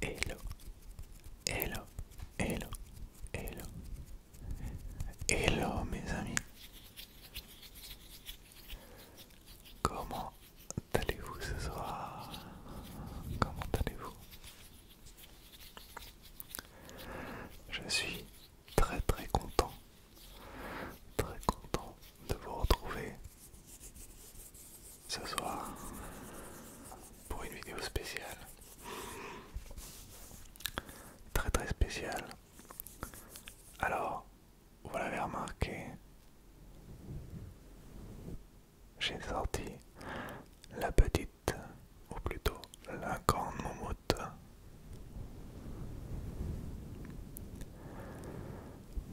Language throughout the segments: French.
Hello, hello, hello, hello, hello mes amis. Comment allez-vous ce soir? Comment allez-vous? Je suis très content de vous retrouver ce soir pour une vidéo spéciale. Très spéciale. Alors, vous l'avez remarqué, j'ai sorti la petite, ou plutôt la grande moumoute,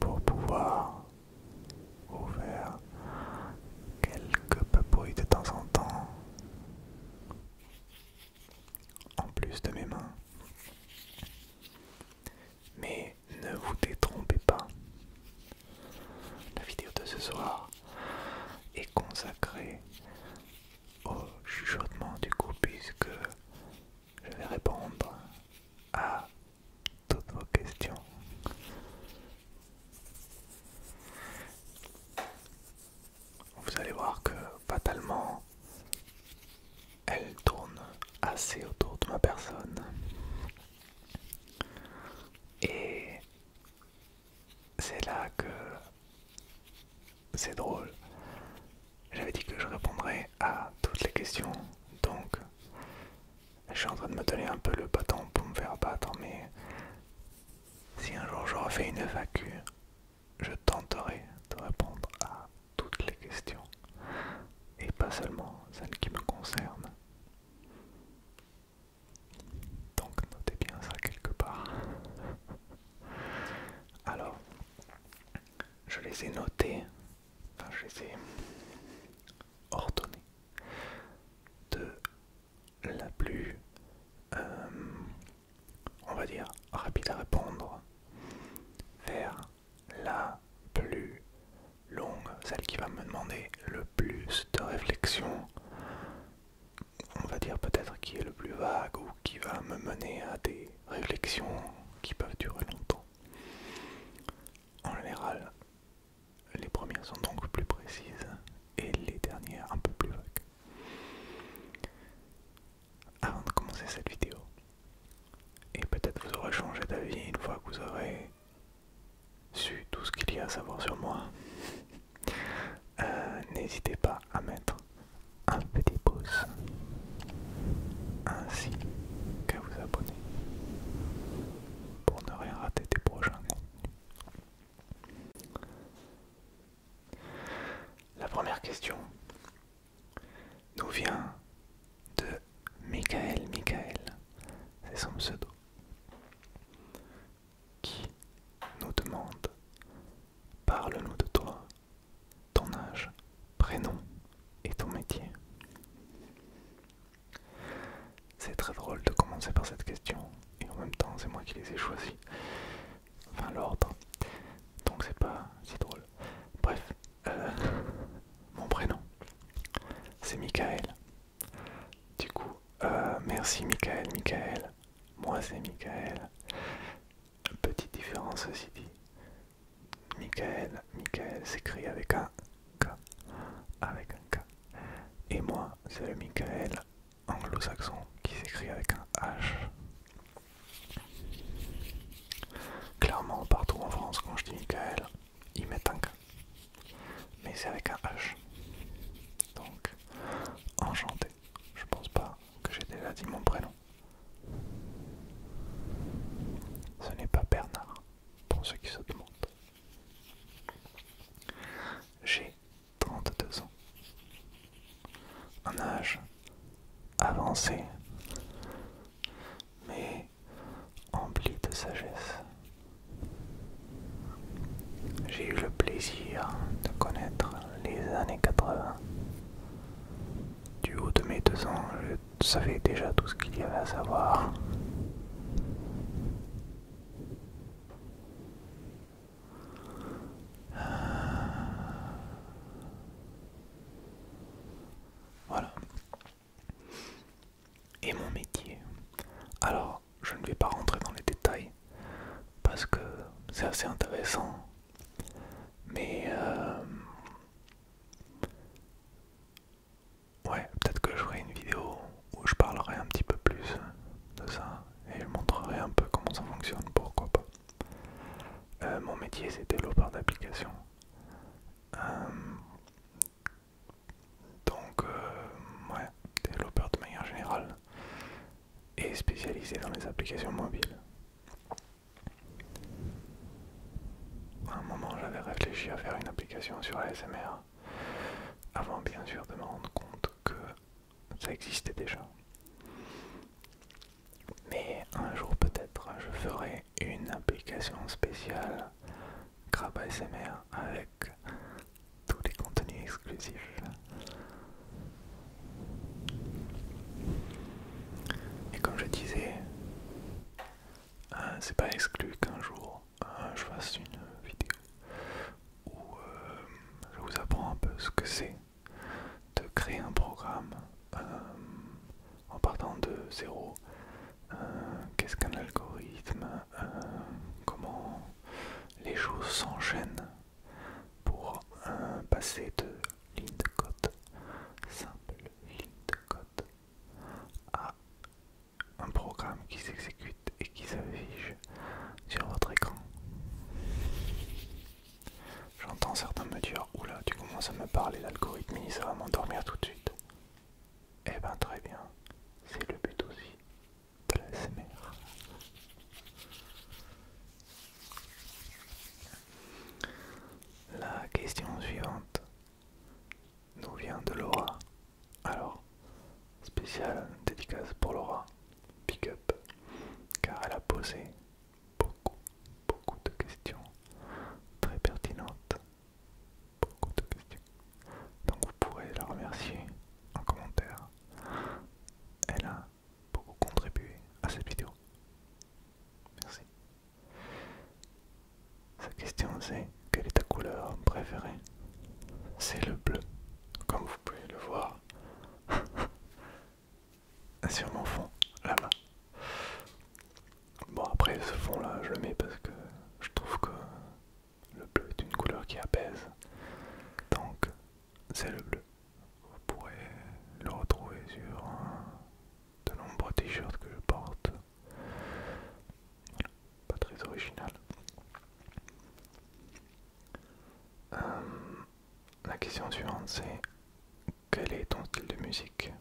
pour pouvoir vous faire quelques papouilles de temps en temps, en plus de mes mains. Mais ne vous détrompez pas, la vidéo de ce soir est consacrée au chuchotement du coup, puisque je vais répondre à toutes vos questions. Vous allez voir que fatalement elle tourne assez autour de ma personne. Et c'est là que c'est drôle. J'avais dit que je répondrais à toutes les questions, donc je suis en train de me donner un peu le bâton pour me faire battre, mais si un jour je refais une FAQ, je tenterai de répondre à toutes les questions, et pas seulement celles qui me concernent. Donc notez bien ça quelque part. Alors, je les ai notés, enfin je les ai ordonnés de la plus, on va dire, rapide à répondre vers la plus longue, celle qui va me demander le plus de réflexion, on va dire peut-être qui est le plus vague ou qui va me mener à des réflexions qui peuvent durer longtemps. En général, les premières sont donc plus précises et les dernières un peu plus vagues. Avant de commencer cette vidéo, et peut-être vous aurez changé d'avis une fois que vous aurez su tout ce qu'il y a à savoir sur moi, n'hésitez pas à mettre un petit pouce ainsi qu'à vous abonner pour ne rien rater des prochains contenus. La première question nous vient de Michael, c'est son pseudo, qui nous demande: parle-nous de toi, ton âge, prénom et ton métier. C'est très drôle de commencer par cette question, et en même temps c'est moi qui les ai choisis, enfin l'ordre, donc c'est pas si drôle. Bref, mon prénom c'est Michael. Du coup, merci Michael, moi c'est Michael. Petite différence aussi dit, Michael s'écrit avec un K, et moi c'est le Michael anglo-saxon qui s'écrit avec un H. Clairement, partout en France, quand je dis Michael, ils mettent un K, mais c'est avec un H. Donc, enchanté. Je pense pas que j'ai déjà dit mon prénom. Ce n'est pas Bernard, pour ceux qui se demandent. J'ai 32 ans. Un âge avancé, mais empli de sagesse. J'ai eu le plaisir de connaître les années 80. Du haut de mes 2 ans, je savais déjà tout ce qu'il y avait à savoir. Voilà. Et mon métier. Alors, je ne vais pas rentrer application mobile. À un moment, j'avais réfléchi à faire une application sur ASMR, avant bien sûr de me rendre compte que ça existait déjà. Mais un jour peut-être, je ferai une application spéciale Grab ASMR avec tous les contenus exclusifs. Et comme je disais, c'est pas exclu qu'un jour je fasse une vidéo où je vous apprends un peu ce que c'est de créer un programme en partant de zéro. Qu'est-ce qu'un algorithme, comment les choses s'enchaînent pour passer de ligne de code, simple ligne de code, à un programme qui s'exécute et qui s'affiche sur votre écran. J'entends certains me dire, oula, tu commences à me parler d'algorithme, ça va m'endormir tout de suite. Eh ben très bien, c'est le but aussi de la SMR. La question suivante nous vient de Laura. Alors, spéciale dédicace pour Laura, big up, car elle a posé beaucoup de questions très pertinentes, beaucoup de questions. Donc vous pourrez la remercier en commentaire. Elle a beaucoup contribué à cette vidéo. Merci. Sa question c'est: quelle est ta couleur préférée? C'est le bleu, comme vous pouvez le voir sur mon fond, là-bas. Bon, après ce fond là je le mets parce que je trouve que le bleu est une couleur qui apaise, donc c'est le bleu. Vous pourrez le retrouver sur de nombreux t-shirts que je porte. Voilà, pas très original. La question suivante c'est: quel est ton style de musique?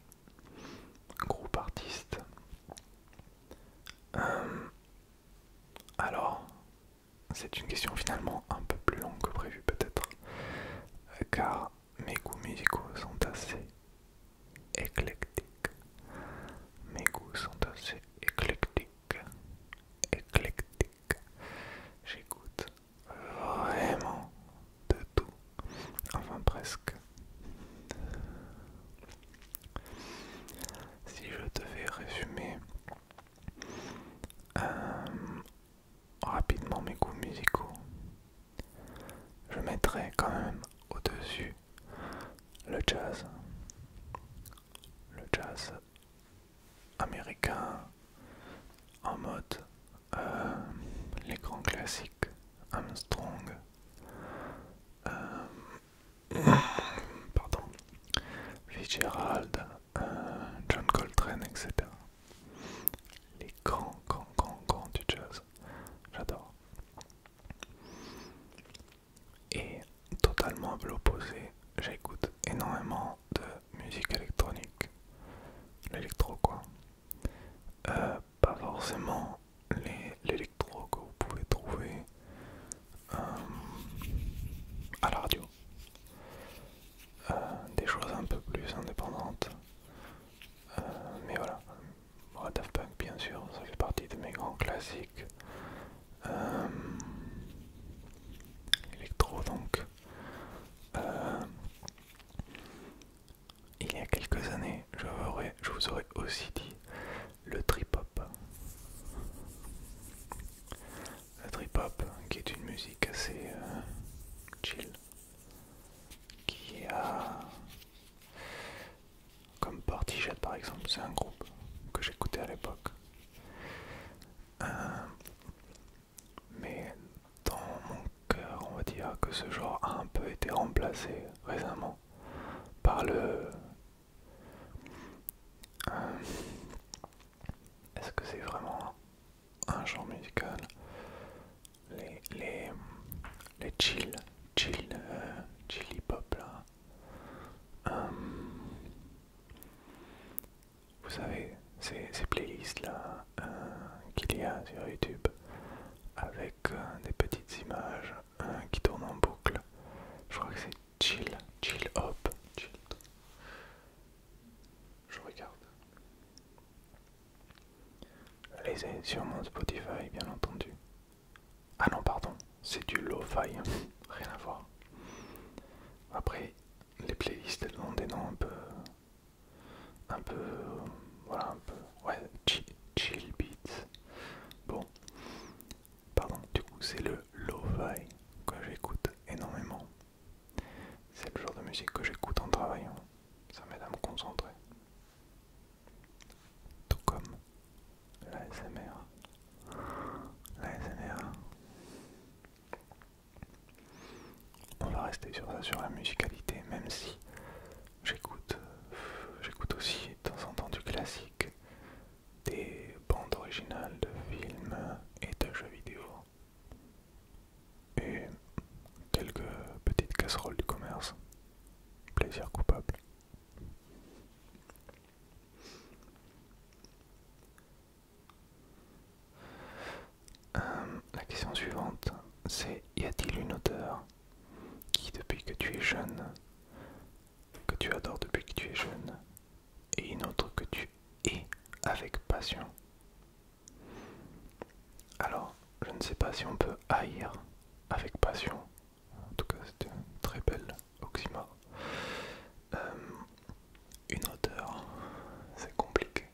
Groupe, artiste? Alors, c'est une question finalement un peu plus longue que prévu peut-être, car mes goûts musicaux sont assez éclectiques. Mes goûts sont assez éclectiques. Éclectiques. J'écoute vraiment de tout. Enfin presque. Si je devais résumer rapidement mes goûts musicaux, je mettrais quand même au-dessus le jazz. Le jazz américain en mode les grands classiques, Armstrong, pardon, Fitzgerald, John Coltrane, etc. Les grands du jazz, j'adore. Et totalement à l'opposé, j'écoute énormément de musique électronique, l'électro quoi. Pas forcément l'électro que vous pouvez trouver à la radio. Des choses un peu plus indépendantes. Mais voilà, Daft Punk bien sûr, ça fait partie de mes grands classiques. Électro donc. Il y a quelques années, je vous aurais aussi dit le trip-hop. Le trip-hop qui est une musique assez chill, qui a comme Portishead par exemple, c'est un groupe que j'écoutais à l'époque. Mais dans mon cœur, on va dire que ce genre a un peu été remplacé récemment par le... Est-ce que c'est vraiment un genre musical? Les chill hip-hop là. Vous savez, ces playlists là chill hop, chill. Je regarde. Je les ai sur mon Spotify, bien entendu. Ah non, pardon, c'est du lo-fi, rien à voir. Après, les playlists, elles ont des noms voilà, un peu, ouais, chill beats. Bon, pardon, du coup, c'est le lo-fi que j'écoute énormément. C'est le genre de musique que j'écoute en travaillant. Ça m'aide à me concentrer. Tout comme l'ASMR. L'ASMR. On va rester sur ça, sur la musicalité, même si j'écoute aussi de temps en temps du classique, des bandes originales de films et de jeux vidéo, et quelques petites casseroles du commerce. Plaisir coupable. La question suivante, c'est: y a-t-il une auteure qui, depuis que tu es jeune, que tu adores depuis que tu es jeune, et une autre que tu es avec passion? Alors, je ne sais pas si on peut haïr avec passion. En tout cas, c'était une très belle oxymore. Une auteure, c'est compliqué.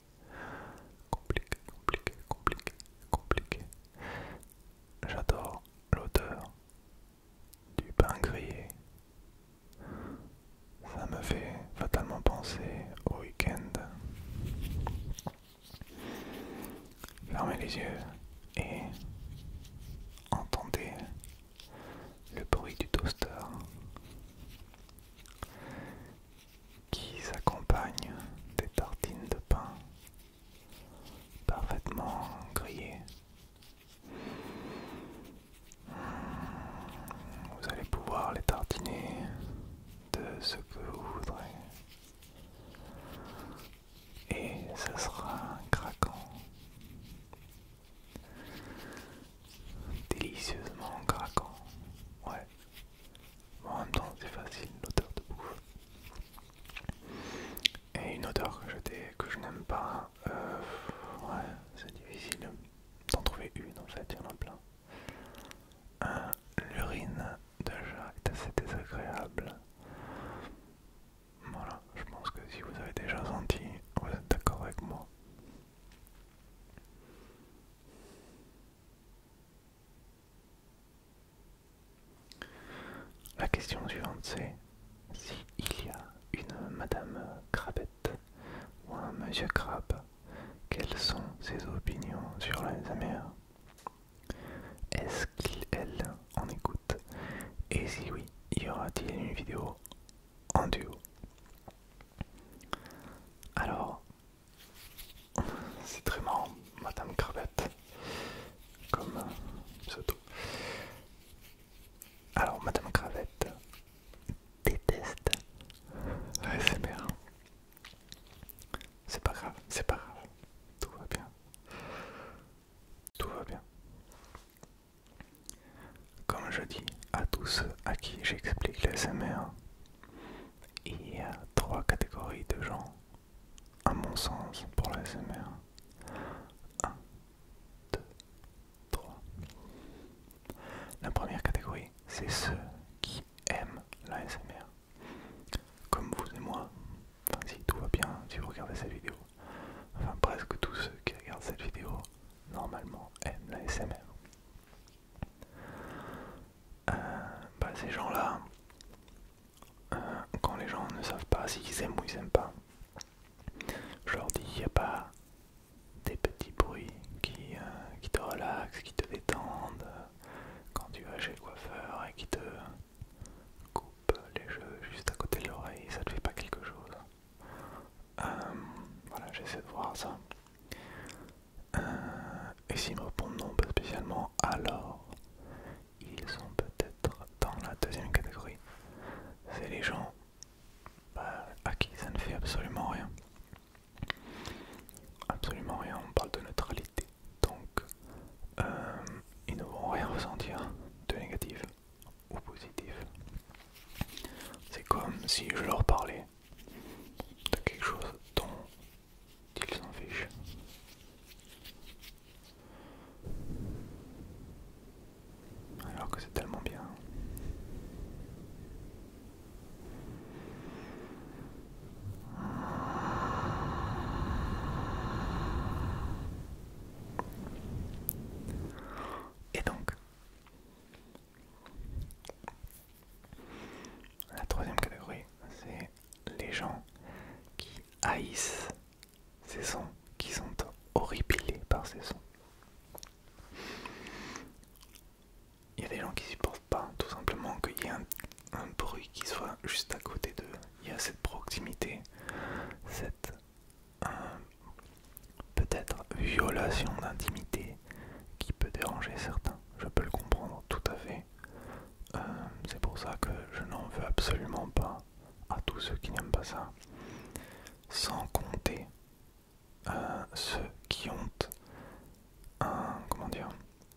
Compliqué. J'adore l'odeur du pain grillé. Ça me fait fatalement penser au week-end. Fermez les yeux et entendez le bruit du toaster qui s'accompagne des tartines de pain parfaitement grillées. Vous allez pouvoir les tartiner de ce que vous voudrez et ce sera craquant, délicieusement craquant. Ouais, bon, en même temps c'est facile, l'odeur de bouffe. Et une odeur que je n'aime pas, ouais, c'est difficile d'en trouver une en fait, il y en a plein. L'urine de chat est assez désagréable. Voilà, je pense que si vous avez déjà senti, vous êtes d'accord avec moi. La question suivante, c'est: si il y a une Madame Crabette ou un Monsieur Crabe, quelles sont ses opinions sur la SMR? Est-ce qu'il en écoute? Et si oui, y aura-t-il une vidéo en duo? Alors, c'est très marrant, Madame Crabette, comme pseudo. Alors, Madame Crabette déteste la SMR. C'est pas grave, tout va bien. Tout va bien. Comme je dis à tous ceux à qui j'explique l'ASMR, il y a 3 catégories de gens, à mon sens, pour l'ASMR. 1, 2, 3. La première catégorie, c'est ceux qui aiment l'ASMR. Comme vous et moi. Enfin, si tout va bien, si vous regardez cette vidéo. Enfin, presque tous ceux qui regardent cette vidéo, normalement, aiment l'ASMR. Ces gens-là, quand les gens ne savent pas s'ils aiment ou ils aiment pas, je leur dis: il n'y a pas des petits bruits qui te relaxent, qui te détendent quand tu vas chez le coiffeur et qui te coupe les cheveux juste à côté de l'oreille, ça te fait pas quelque chose. Voilà, j'essaie de voir ça. Et s'ils me répondent non, pas spécialement, alors ils sont peut-être dans la deuxième catégorie. C'est les gens à qui ça ne fait absolument rien. Absolument rien, on parle de neutralité. Donc, ils ne vont rien ressentir de négatif ou positif. C'est comme si je leur parlais de quelque chose dont ils s'en fichent. Alors que c'est tellement bien. Et donc, la troisième catégorie, c'est les gens qui haïssent ces sons, qui sont horripilés par ces sons. Il y a des gens qui supportent pas, tout simplement, qu'il y ait un bruit qui soit juste à côté d'eux. Il y a cette proximité, cette peut-être violation d'intimité qui peut déranger certains. Je peux le comprendre tout à fait. C'est pour ça que je n'en veux absolument pas à tous ceux qui n'aiment pas ça. Sans compter ceux qui ont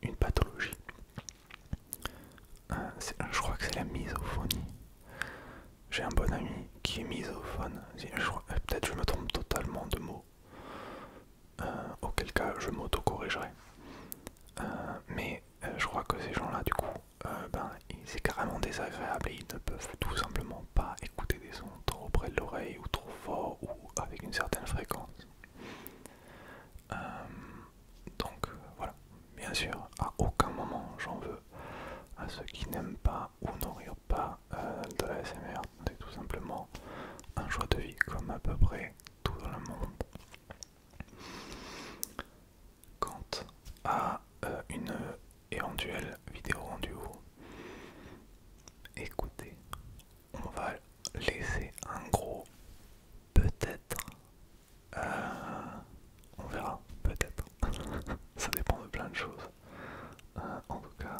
une pathologie. Je crois que c'est la misophonie. J'ai un bon ami qui est misophone. Peut-être je me trompe totalement de mots. Auquel cas je m'auto-corrigerai. Mais je crois que ces gens-là, du coup, c'est carrément désagréable et ils ne peuvent tout simplement pas écouter des sons trop près de l'oreille ou trop fort ou avec une certaine fréquence. Donc voilà, bien sûr, à aucun moment j'en veux à ceux qui n'aiment pas ou n'auront pas de la SMR. C'est tout simplement un choix de vie comme à peu près tout dans le monde. Quant à une éventuelle vidéo en duo, écoutez, on va laisser un gros peut-être. On verra, peut-être. Ça dépend de plein de choses. En tout cas,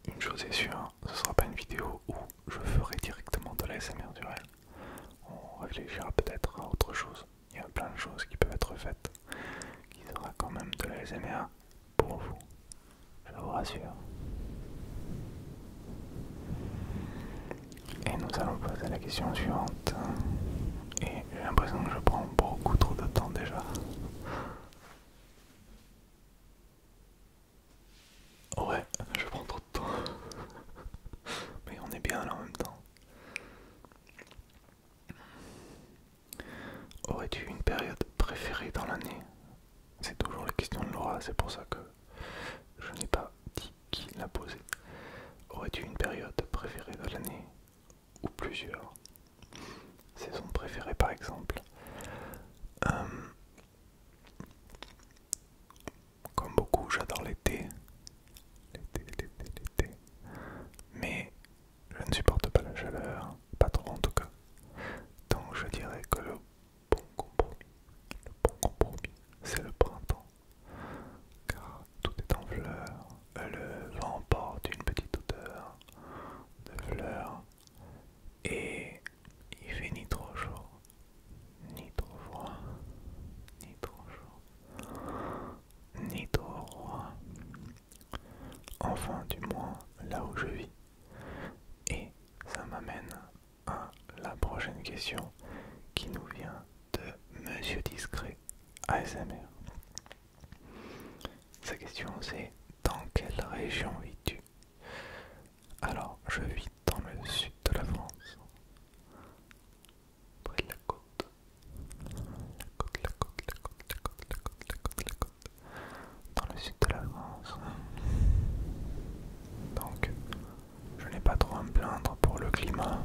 une chose est sûre, ce sera pas une vidéo où je ferai directement de la SMR du réel. On réfléchira peut-être à autre chose. Il y a plein de choses qui peuvent être faites qui sera quand même de la SMR pour vous. Je vous rassure. Et nous allons poser la question suivante. Et j'ai l'impression que je prends beaucoup trop de temps déjà. Ouais, je prends trop de temps. Mais on est bien là en même temps. Aurais-tu une période préférée dans l'année? C'est toujours la question de Laura, c'est pour ça que je n'ai pas dit qui l'a posée. Aurais-tu une période préférée de l'année? Ou plusieurs? Saison préférée par exemple. Comme beaucoup, j'adore l'été. L'été. Mais je ne supporte pas la chaleur, pas trop en tout cas. Donc je dirais que le bon compromis, c'est le printemps. Car tout est en fleurs, le vent porte une petite odeur de fleurs et il fait ni trop chaud, ni trop froid, ni trop chaud, ni trop froid. Enfin, du moins, là où je vis. Et ça m'amène à la prochaine question qui nous vient de Monsieur Discret ASMR. Sa question c'est: dans quelle région vis-tu? Alors, je vis dans le sud de la France, près de la côte. Dans le sud de la France. Donc, je n'ai pas trop à me plaindre pour le climat.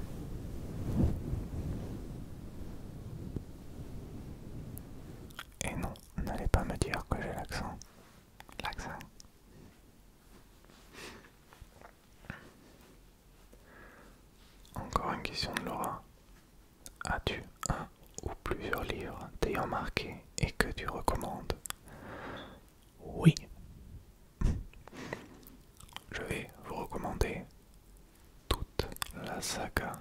Et non, n'allez pas me dire que j'ai l'accent. L'accent. Encore une question de Laura. As-tu un ou plusieurs livres t'ayant marqué et que tu recommandes? Oui. Je vais vous recommander toute la saga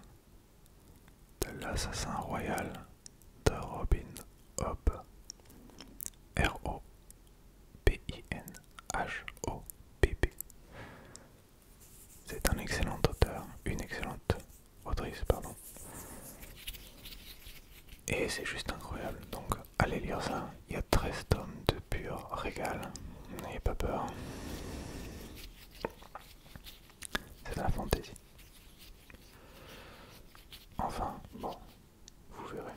de l'assassin royal de Robin Hobb. R-O-B-I-N-H-O-B-B. C'est un excellent auteur, une excellente autrice, pardon. Et c'est juste incroyable, donc allez lire ça, il y a 13 tomes de pur régal, n'ayez pas peur. C'est de la fantaisie. Enfin, bon, vous verrez.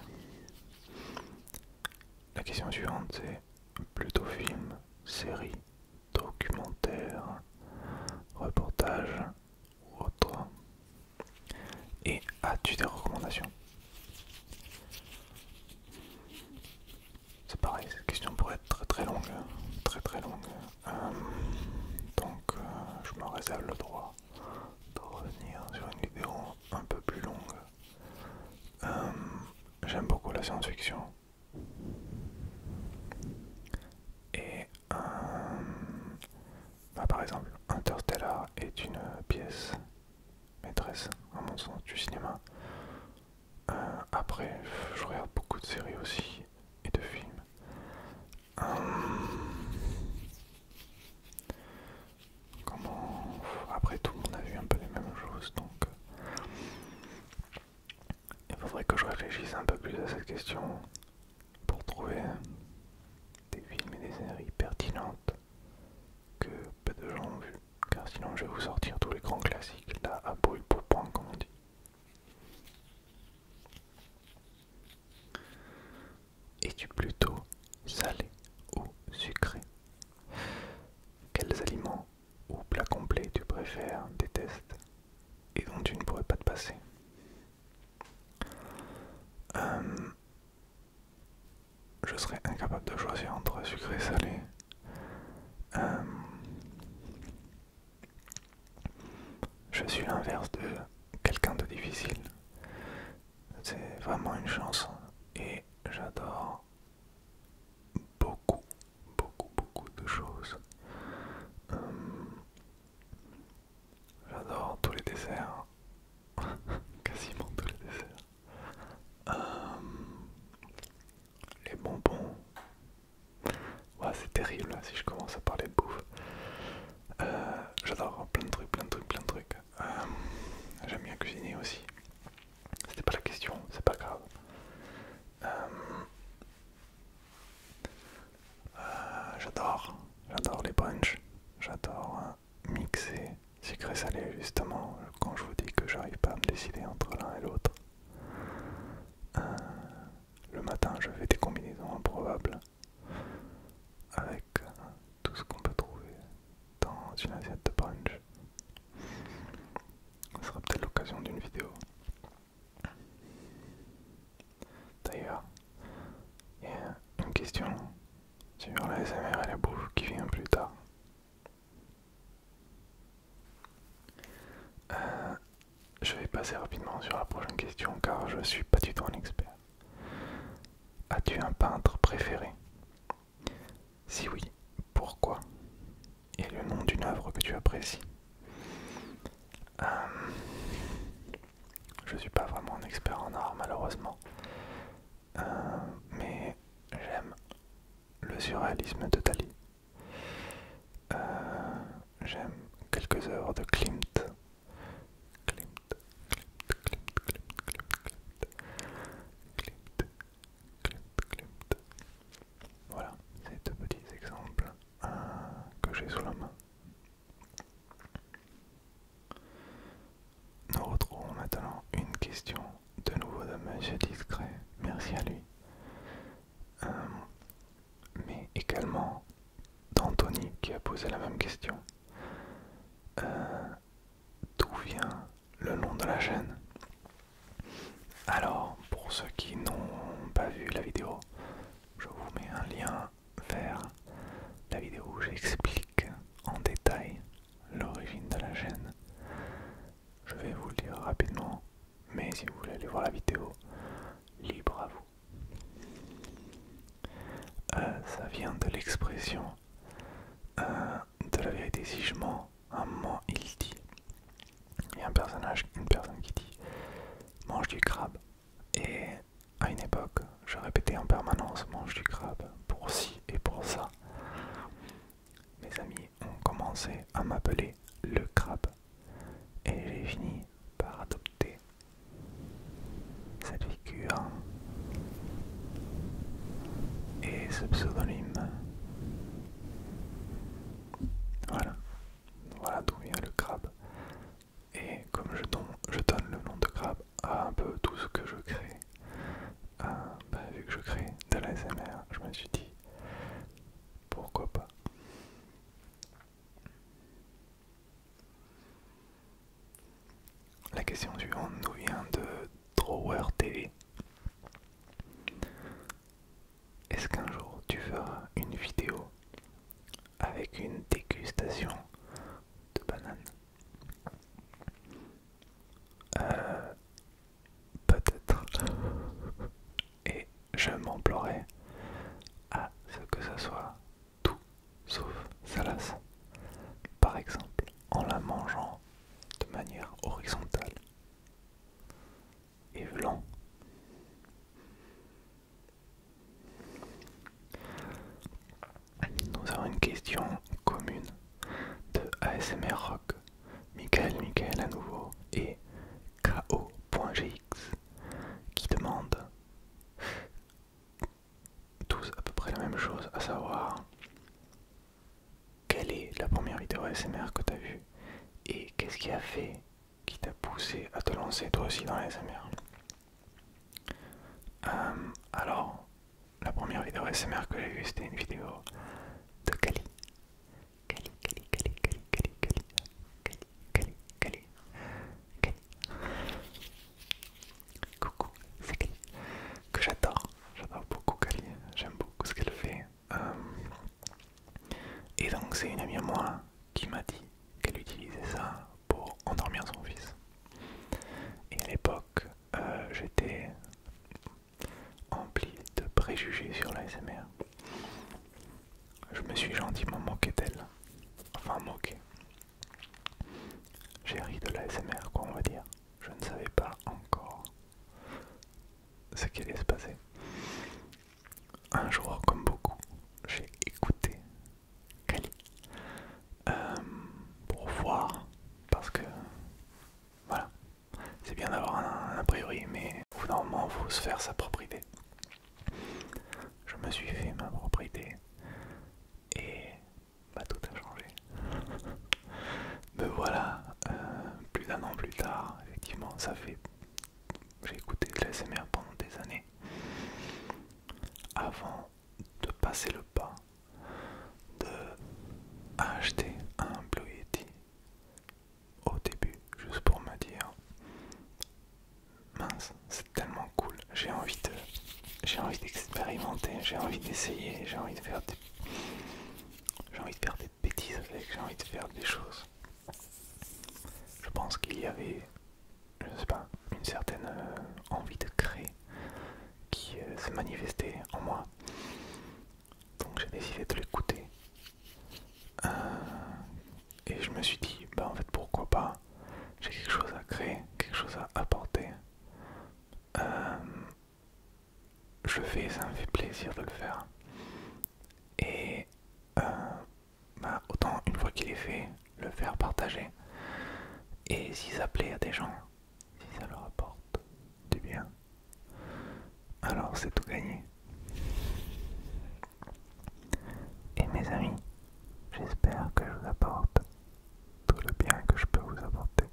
La question suivante, c'est plutôt film, série, documentaire, reportage ou autre. Et as-tu des recommandations? C'est pareil, cette question pourrait être très très longue. Très très longue. Donc je me réserve le droit de revenir sur une vidéo un peu plus longue. J'aime beaucoup la science-fiction. Et par exemple, Interstellar est une pièce maîtresse, à mon sens, du cinéma. Après, je regarde beaucoup de séries aussi et de films. Après, tout le monde a vu un peu les mêmes choses, donc il faudrait que je réfléchisse un peu plus à cette question pour trouver des films et des séries pertinentes que peu de gens ont vu, car sinon je vais vous sortir tous les grands classiques là à brûle pour point, comme on dit. Es-tu plutôt salé ou sucré? Quels aliments ou plats complets tu préfères, détestes et dont tu ne pourrais pas te passer? Je serais incapable de choisir entre sucré et salé. Je suis l'inverse de quelqu'un de difficile. C'est vraiment une chance et j'adore beaucoup, beaucoup, beaucoup de choses. J'adore tous les desserts, quasiment tous les desserts. Les bonbons, ouais, c'est terrible là, si je commence à parler de bouffe. J'adore plein de trucs, plein de trucs, plein de trucs. J'aime bien cuisiner aussi. C'était pas la question, c'est pas grave. J'adore les brunchs. J'adore mixer sucré-salé justement quand je vous dis que j'arrive pas à me décider entre l'un et l'autre. Le matin, je fais des combinaisons improbables avec tout ce qu'on peut trouver dans une assiette de brunch. Ce sera peut-être l'occasion d'une vidéo. D'ailleurs, il y a une question sur la SMR et la bouffe qui vient plus tard. Je vais passer rapidement sur la prochaine question car je suis pas du tout un expert. As-tu un peintre préféré? Si oui, pourquoi? Et le nom d'une œuvre que tu apprécies? Je suis pas vraiment un expert en art malheureusement, mais j'aime le surréalisme de Dali. J'aime quelques œuvres de Klimt. Voilà, c'est deux petits exemples que j'ai sous la main. Nous retrouvons maintenant une question de nouveau de Monsieur Discret, merci à lui, mais également d'Anthony qui a posé la même question. D'où vient le nom de la chaîne? Alors, pour ceux qui n'ont pas vu la vidéo, je vous mets un lien vers la vidéo où j'explique en détail l'origine de la chaîne. Je vais vous le dire rapidement, mais si vous voulez aller voir la vidéo, libre à vous. Ça vient de l'expression de la vérité si je mens, un moment il dit. Il y a une personne qui dit mange du crabe. Et à une époque, je répétais en permanence mange du crabe pour ci et pour ça. Mes amis ont commencé à m'appeler le crabe. Et j'ai fini par adopter cette figure ce pseudonyme. Voilà, voilà d'où vient le crabe. Et comme je donne le nom de crabe à un peu tout ce que je crée, vu que je crée de l'ASMR, je me suis dit pourquoi pas. La question suivante nous vient de Drawer TV. Est-ce qu'un jour tu feras une vidéo avec une dégustation de bananes? Peut-être. Et je m'emploierai à ce que ça soit tout sauf salace. Par exemple, en la mangeant de manière horizontale et lent. Nous avons une question commune de ASMR Rock, Michael à nouveau et KO.gx qui demandent tous à peu près la même chose, à savoir quelle est la première vidéo ASMR que tu as vue et qu'est-ce qui a fait, qui t'a poussé à te lancer toi aussi dans l'ASMR. Alors, la première vidéo ASMR que j'ai vue, c'était une vidéo de Kali. Coucou, c'est Kali. Que j'adore beaucoup Kali, j'aime beaucoup ce qu'elle fait. Et donc c'est une amie à moi qui m'a dit qu'elle utilisait ça pour endormir son fils. Et à l'époque, j'étais empli de préjugés sur l'ASMR. Je me suis gentiment moqué d'elle. Enfin moqué. J'ai ri de l'ASMR quoi on va dire. Je ne savais pas encore ce qui allait se passer. Un jour, comme beaucoup, j'ai écouté Kali pour voir, parce que voilà, c'est bien d'avoir un a priori, mais au bout d'un moment, il faut se faire sa propre idée. Je me suis fait ma propre idée et tout a changé. Me voilà, plus d'un an plus tard, effectivement, j'ai écouté de l'ASMR pendant des années avant de passer le pas de acheter un Blue Yeti au début, juste pour me dire mince, c'est tellement cool, j'ai envie d'expérimenter, j'ai envie d'essayer, j'ai envie de faire des bêtises avec, j'ai envie de faire des choses. Je pense qu'il y avait, je sais pas, une certaine envie de créer qui s'est manifestée en moi. Donc j'ai décidé de l'écouter. Et je me suis dit, bah en fait pourquoi pas, j'ai quelque chose à créer, quelque chose à apporter. Je le fais, ça me fait plaisir de le faire. Et autant une fois qu'il est fait, le faire partager. Et si ça plaît à des gens, si ça leur apporte du bien, alors c'est tout gagné. Et mes amis, j'espère que je vous apporte tout le bien que je peux vous apporter.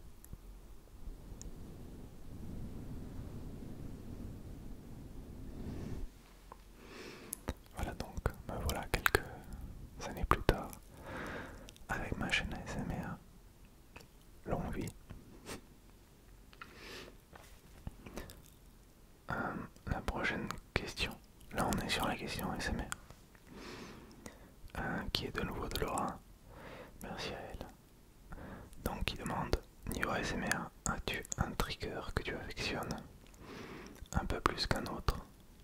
Voilà donc, me voilà quelques années plus tard avec ma chaîne ASMR. Longue vie. La prochaine question, là on est sur la question ASMR, qui est de nouveau de Laura. Merci à elle. Donc qui demande, niveau ASMR, as-tu un trigger que tu affectionnes un peu plus qu'un autre,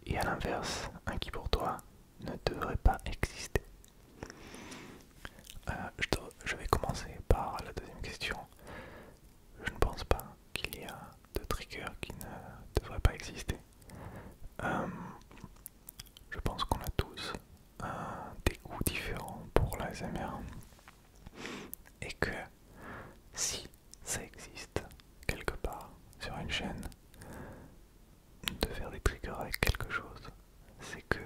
et à l'inverse, un qui pour toi ne devrait pas exister? Je vais commencer par la deuxième question. Je ne pense pas qu'il y a de triggers qui ne devraient pas exister. Je pense qu'on a tous des goûts différents pour l'ASMR et que si ça existe quelque part sur une chaîne de faire des triggers avec quelque chose, c'est que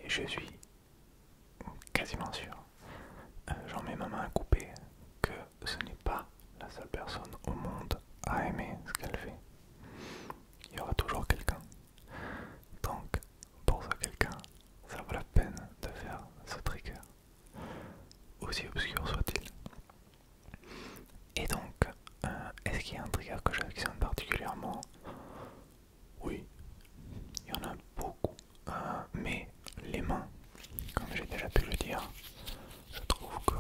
je suis quasiment sûr, j'en mets ma main à couper, que ce n'est pas la seule personne au monde à aimer ce qu'elle fait. Il y aura toujours quelqu'un. Donc, pour ce quelqu'un, ça vaut la peine de faire ce trigger, aussi obscur soit-il. Et donc, est-ce qu'il y a un trigger que j'affectionne particulièrement? Oui, il y en a beaucoup, mais les mains, comme j'ai déjà pu le dire, je trouve que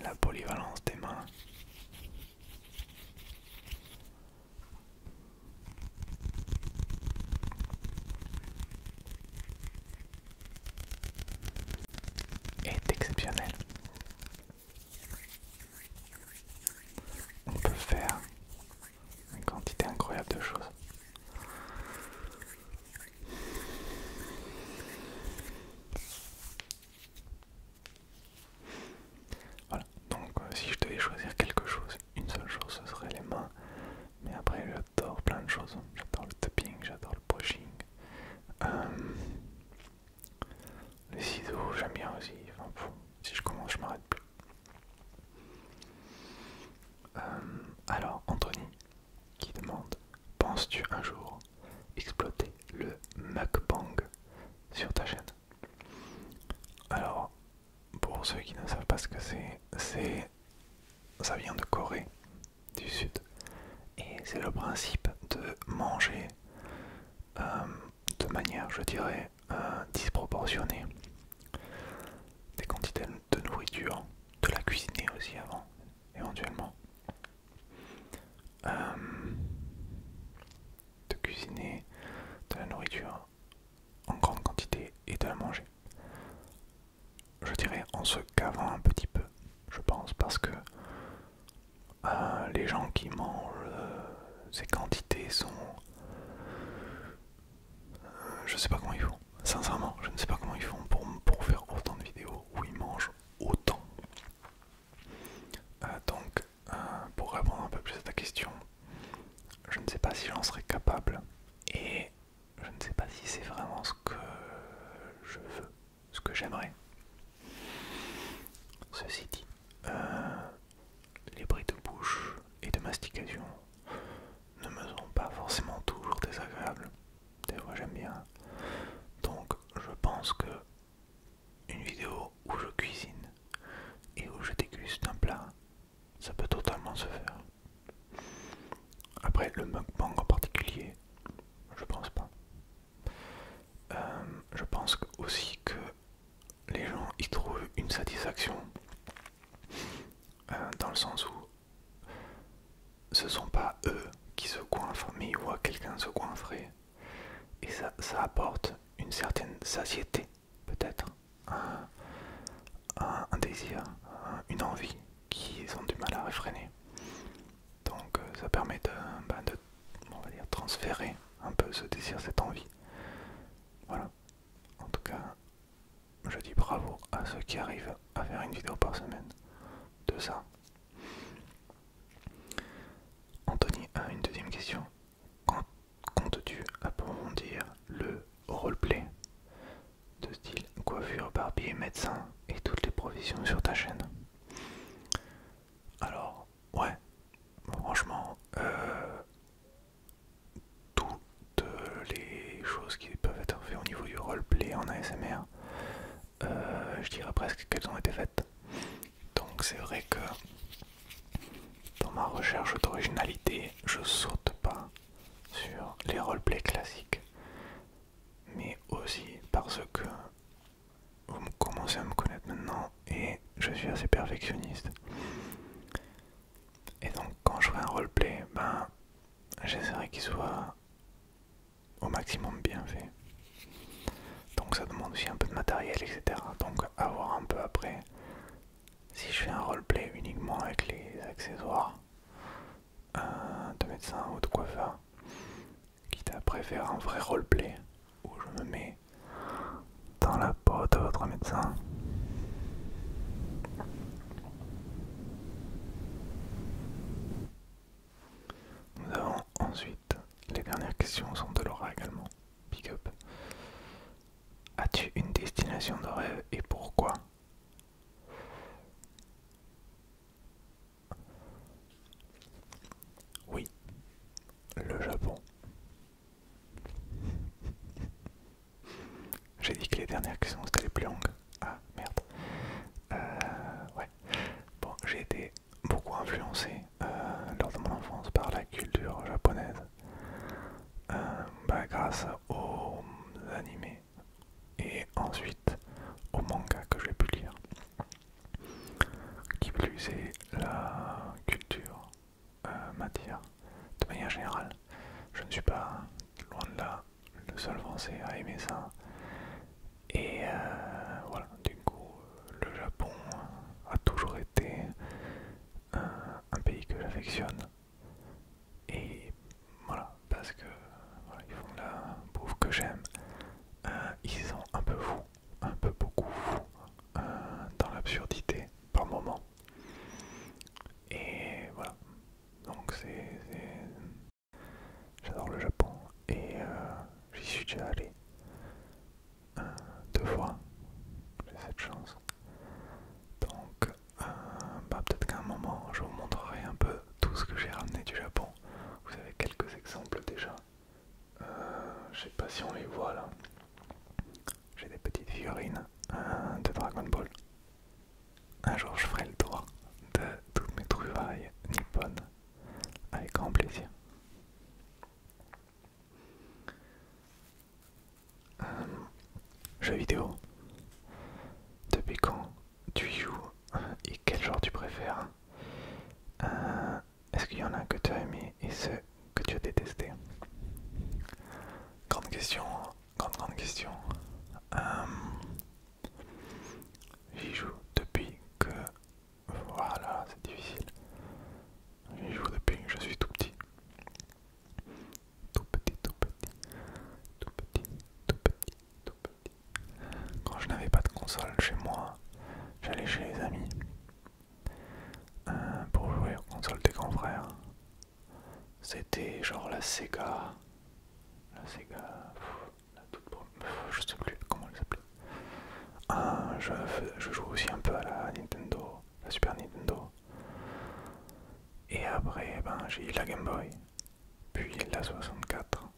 la polyvalence des mains est exceptionnelle. On peut faire une quantité incroyable de choses. Voilà, donc si je devais choisir quelque chose, une seule chose, ce serait les mains. Mais après, j'adore plein de choses. J'adore le tapping, j'adore le brushing. Les ciseaux, j'aime bien aussi. Enfin, si je commence, je m'arrête plus. Alors, Anthony, qui demande: penses-tu un jour exploiter le mukbang sur ta chaîne? Alors, pour ceux qui ne savent pas ce que ça vient de Corée du Sud. Et c'est le principe de manger de manière, je dirais, disproportionnée des quantités de nourriture, de la cuisiner aussi avant, éventuellement. De cuisiner de la nourriture en grande quantité et de la manger. Je dirais en se cavant un petit peu, je pense, parce que les gens qui mangent ces quantités sont... je sais pas comment ils font. Sincèrement, je ne sais pas comment ils font pour faire autant de vidéos où ils mangent autant. Donc, pour répondre un peu plus à ta question, je ne sais pas si j'en serais capable et je ne sais pas si c'est vraiment ce que je veux, ce que j'aimerais. Ceci dit, les bruits de bouche et de mastication ne me sont pas forcément toujours désagréables. Des fois j'aime bien. Donc je pense que une vidéo où je cuisine et où je déguste un plat, ça peut totalement se faire. Après le mukbang en particulier, je pense pas. Je pense aussi que les gens y trouvent une satisfaction dans le sens où ce sont pas eux qui se coiffrent, mais ils voient quelqu'un se coiffrer et ça apporte une certaine satiété, peut-être, un désir, une envie qu'ils ont du mal à réfréner. Donc ça permet de, on va dire, transférer un peu ce désir, cette envie. Voilà. En tout cas, je dis bravo à ceux qui arrivent à faire une vidéo par semaine de ça. Anthony a une deuxième question. Quand comptes-tu approfondir le roleplay de style coiffure, barbier, médecin et toutes les professions sur ta chaîne? Alors, ouais, franchement, toutes les choses qui peuvent être faites au niveau du roleplay en ASMR, je dirais presque qu'elles ont été faites. Donc c'est vrai que dans ma recherche d'originalité, je saute pas sur les roleplays classiques, mais aussi parce que vous commencez à me connaître maintenant et je suis assez perfectionniste. Et donc quand je ferai un roleplay, ben j'essaierai qu'il soit au maximum bien fait. Donc ça demande aussi un peu de matériel, etc. Donc à voir un peu après. Si je fais un roleplay uniquement avec les accessoires de médecin ou de coiffeur, quitte à préférer un vrai roleplay où je me mets dans la peau de votre médecin. Nous avons ensuite, les dernières questions sont de Laura également. Big up. As-tu dernières questions, c'était les plus longues. Ah merde. Ouais. Bon, j'ai été beaucoup influencé lors de mon enfance par la culture japonaise. Grâce aux animés et ensuite aux mangas que j'ai pu lire. Qui plus est, la culture m'attire de manière générale. Je ne suis pas, loin de là, le seul français à aimer ça. Et voilà, du coup, le Japon a toujours été un pays que j'affectionne. Et voilà, parce que voilà, ils font de la bouffe que j'aime. Ils sont un peu fous, un peu beaucoup fous, dans l'absurdité par moment. Et voilà, donc j'adore le Japon et j'y suis déjà allé 2 fois, j'ai cette chance. Donc peut-être qu'à un moment je vous montrerai un peu tout ce que j'ai ramené du Japon. Vous avez quelques exemples déjà. Je sais pas si on les voit là. J'ai des petites figurines de Dragon Ball. Un jour je ferai le tour de toutes mes trouvailles nippones avec grand plaisir. Jeux vidéo. Depuis quand tu y joues et quel genre tu préfères? Est-ce qu'il y en a que tu as aimé et ceux que tu as détesté? Grande question, grande question. J'y joue depuis que... Voilà, c'est difficile. J'y joue depuis que je suis tout petit. Tout petit, tout petit, tout petit, tout petit, tout petit. Quand je n'avais pas de console chez moi, j'allais chez les amis pour jouer aux consoles des grands frères. C'était genre la Sega. La Sega. La toute je sais plus comment elle s'appelait. Je joue aussi un peu à la Nintendo, la Super Nintendo. Et après, j'ai eu la Game Boy, puis la 64,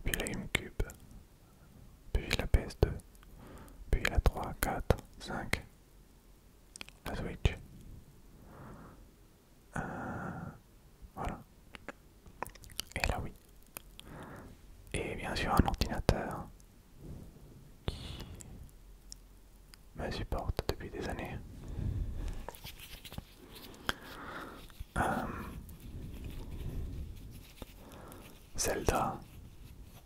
puis la GameCube, puis la PS2, puis la 3, 4, 5, la Switch. Voilà. Et là oui. Et bien sûr un ordinateur qui me supporte depuis des années. Zelda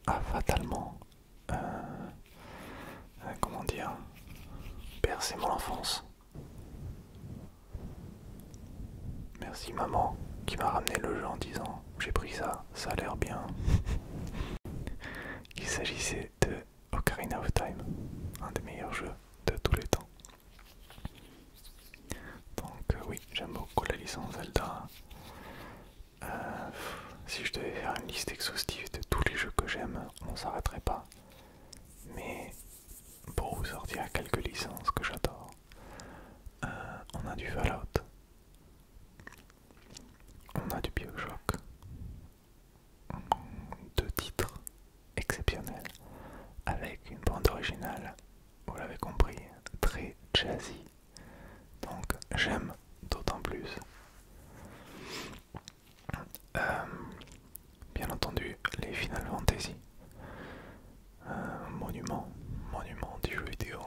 a fatalement, comment dire, bercé mon enfance. Merci maman qui m'a ramené le jeu en disant j'ai pris ça, ça a l'air bien. Il s'agissait de Ocarina of Time, un des meilleurs jeux de tous les temps. Donc oui, j'aime beaucoup la licence Zelda. Si je devais faire une liste exhaustive de tous les jeux que j'aime, on s'arrêterait pas. Mais pour vous sortir quelques licences que j'adore, on a du Fallout, on a du BioShock, 2 titres exceptionnels avec une bande originale, vous l'avez compris, très jazzy. Donc j'aime d'autant plus. Bien entendu, les Final Fantasy. Monument du jeu vidéo.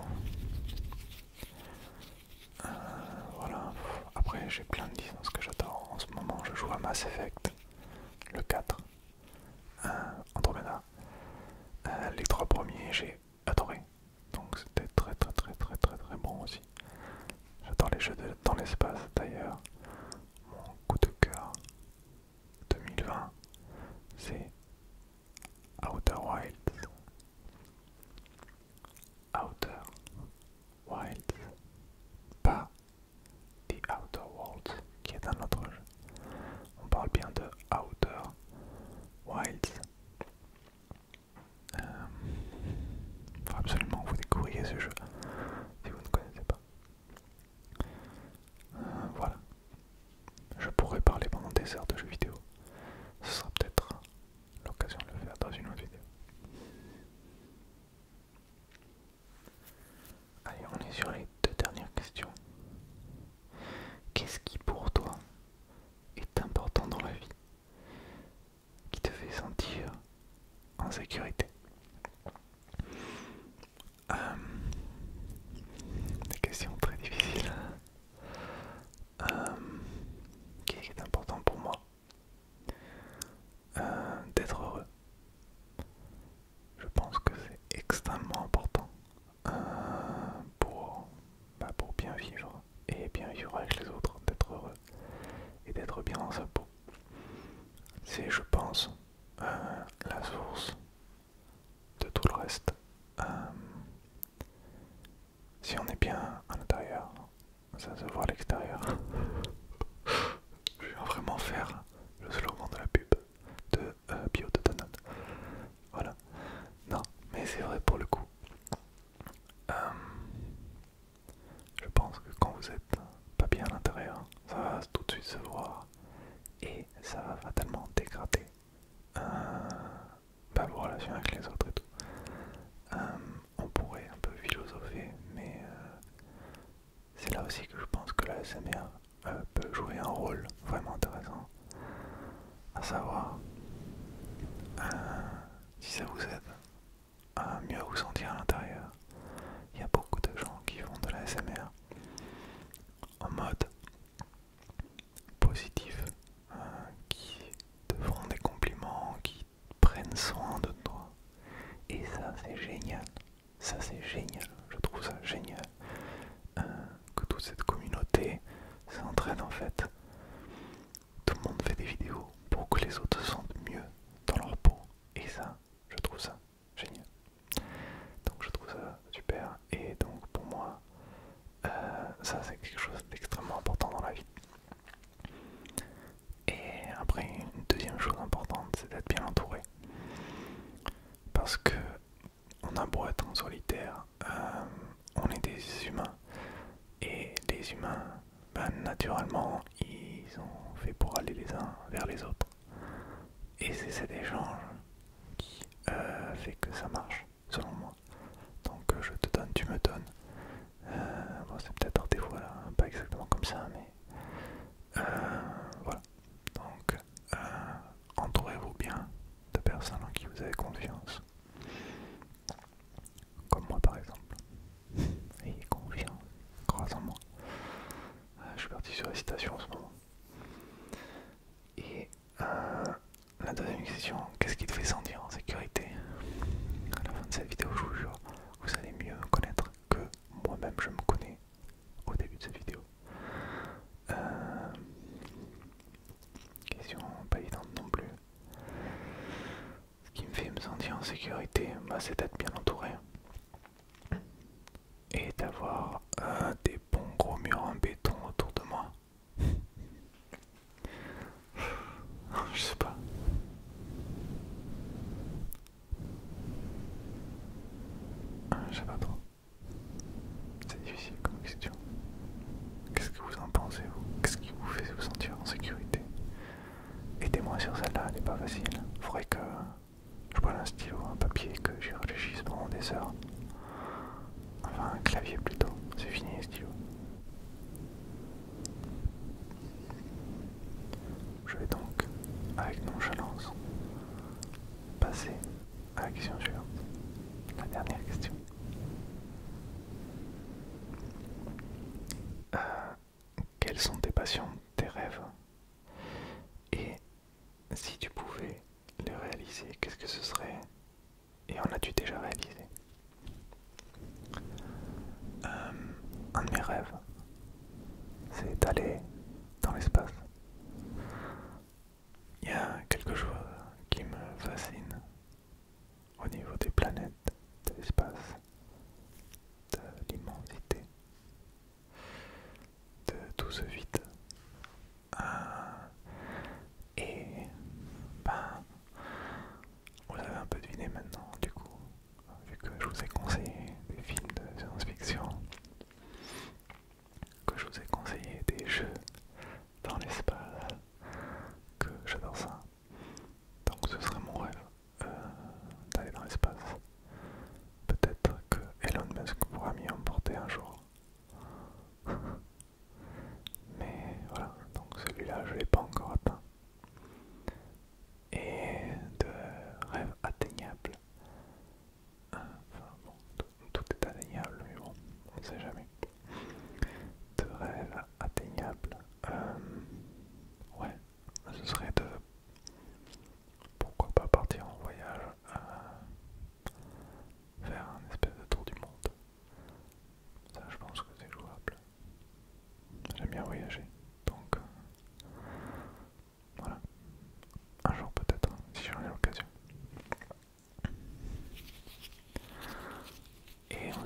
Voilà. Après, j'ai plein de licences que j'adore. En ce moment, je joue à Mass Effect, le 4, Andromeda. Les 3 premiers, j'ai adoré. Donc c'était très bon aussi. J'adore les jeux dans l'espace d'ailleurs. Mon coup de cœur 2020, c'est Outer Wilds. Outer Wilds. Pas The Outer Worlds, qui est un autre jeu. On parle bien de Outer Wilds. sécurité. Des questions très difficiles. Qu'est-ce qui est important pour moi? D'être heureux. Je pense que c'est extrêmement important pour bien vivre et bien vivre avec les autres, d'être heureux et d'être bien dans sa peau. C'est, je pense, la source de tout le reste. Si on est bien à l'intérieur, ça se voit à l'extérieur. Je viens vraiment faire le slogan de la pub de Bio de Danone. Voilà. Non, mais c'est vrai pour le coup. Je pense que quand vous êtes pas bien à l'intérieur, ça va tout de suite se voir et ça va fatalement dégrader vos relations avec les autres et tout. On pourrait un peu philosopher, mais c'est là aussi que je pense que la SMR peut jouer un rôle vraiment intéressant, à savoir si ça vous aide à mieux vous sentir à l'intérieur. Il y a beaucoup de gens qui font de la SMR en mode positif, qui te font des compliments, qui prennent soin de toi. Et ça c'est génial, ça c'est génial, je trouve ça génial que toute cette communauté s'entraide en fait. Tout le monde fait des vidéos pour que les autres se sentent mieux dans leur peau. Et ça, je trouve ça génial. Donc je trouve ça super. Et donc pour moi, ça c'est quelque chose d'extrêmement important dans la vie. Et après, une deuxième chose importante, c'est d'être bien entouré. Parce que on a beau être en solitaire, on est des humains. Et les humains, naturellement, ils sont faits pour aller les uns vers les autres. Et c'est cet échange qui fait que ça marche, selon moi. Donc je te donne, tu me donnes. Bon, c'est peut-être des fois pas exactement comme ça, mais voilà. Donc entourez-vous bien de personnes en qui vous avez confiance. Comme moi par exemple. Ayez confiance, crois en moi. Je suis parti sur la citation en ce moment. Et la deuxième question, qu'est-ce qui te fait sentir en sécurité? À la fin de cette vidéo, je vous jure, vous allez mieux me connaître que moi-même je me connais au début de cette vidéo. Question pas évidente non plus. Ce qui me fait me sentir en sécurité, c'est d'être bien entouré. Et d'avoir des bons gros murs en béton autour de moi. Je sais pas. Je sais pas trop. C'est difficile comme question. Qu'est-ce que vous en pensez, vous? Qu'est-ce qui vous fait vous sentir en sécurité? Aidez-moi sur celle-là, elle n'est pas facile. Faudrait que je prenne un stylo, un papier, que j'y réfléchisse pendant des heures. Enfin, un clavier plutôt. C'est fini les stylos. Je vais donc, avec nonchalance, passer à la question suivante. La dernière question. Quelles sont tes passions, tes rêves? Et si tu pouvais les réaliser, qu'est-ce que ce serait? Et en as-tu déjà réalisé? Un de mes rêves, c'est d'aller dans l'espace. Il y a quelque chose qui me fascine au niveau des planètes, de l'espace, de l'immensité, de tout ce vide. Et vous avez un peu deviné maintenant, du coup,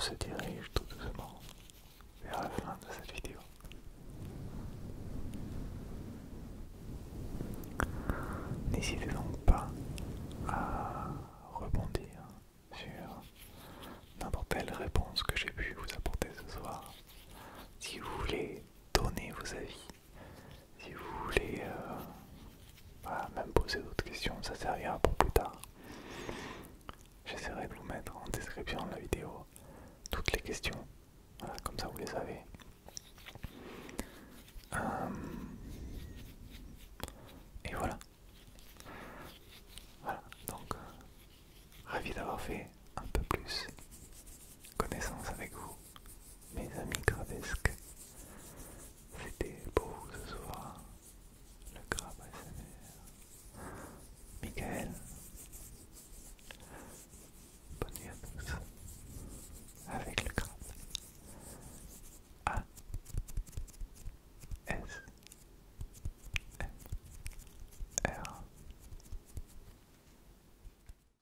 se dirige tout doucement vers la fin de cette vidéo. N'hésitez donc pas à rebondir sur n'importe quelle réponse que j'ai pu vous apporter ce soir. Si vous voulez donner vos avis, si vous voulez même poser d'autres questions, ça servira pour